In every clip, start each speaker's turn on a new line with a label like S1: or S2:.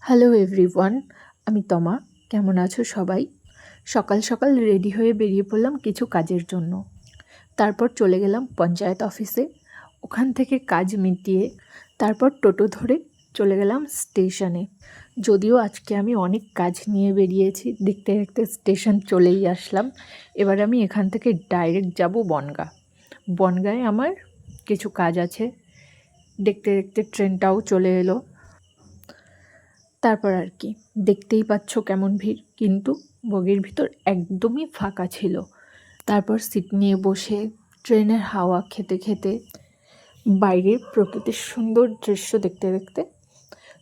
S1: Hello everyone, আমি তমা। কেমন আছো সবাই? সকাল সকাল রেডি হয়ে বেরিয়ে পড়লাম কিছু কাজের জন্য। তারপর চলে গেলাম পঞ্চায়েত অফিসে। ওখান থেকে কাজ মিটিয়ে তারপর টোটো ধরে চলে গেলাম স্টেশনে। যদিও আজকে আমি অনেক কাজ নিয়ে বেরিয়েছি, দেখতে দেখতে স্টেশন চলেই আসলাম। এবার আমি এখান থেকে ডাইরেক্ট যাব বনগাঁ। বনগাঁয়ে আমার কিছু কাজ আছে। দেখতে দেখতে ট্রেনটাও চলে এলো। তারপর আর কি, দেখতেই পাচ্ছ কেমন ভিড়, কিন্তু বগির ভিতর একদমই ফাঁকা ছিল। তারপর সিট নিয়ে বসে ট্রেনের হাওয়া খেতে খেতে বাইরের প্রকৃতির সুন্দর দৃশ্য দেখতে দেখতে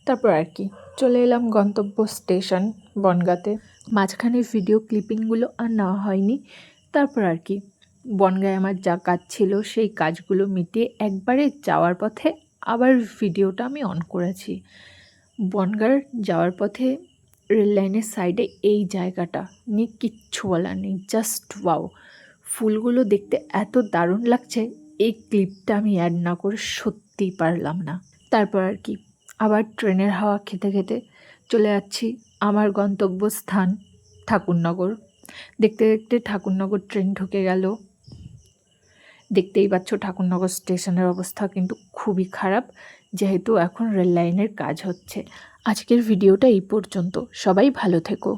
S1: তারপর আর কি চলে এলাম গন্তব্য স্টেশন বনগাঁতে। মাঝখানে ভিডিও ক্লিপিংগুলো আর নেওয়া হয়নি। তারপর আর কি বনগাঁয় আমার যা কাজ ছিল সেই কাজগুলো মিটিয়ে একবারে যাওয়ার পথে আবার ভিডিওটা আমি অন করেছি। বনগাঁ যাওয়ার পথে রেল লাইনের সাইডে এই জায়গাটা নিয়ে কিচ্ছু বলার নেই, জাস্ট ওয়াও। ফুলগুলো দেখতে এত দারুণ লাগছে, এই ক্লিপটা আমি অ্যাড না করে সত্যিই পারলাম না। তারপর আর কি আবার ট্রেনের হাওয়া খেতে খেতে চলে যাচ্ছি আমার গন্তব্যস্থান ঠাকুরনগর। দেখতে দেখতে ঠাকুরনগর ট্রেন ঢুকে গেল। দেখতেই পাচ্ছ ঠাকুরনগর স্টেশনের অবস্থা কিন্তু খুবই খারাপ, যেহেতু এখন রেল লাইনের কাজ হচ্ছে। আজকের ভিডিওটা এই পর্যন্ত। সবাই ভালো থেকো।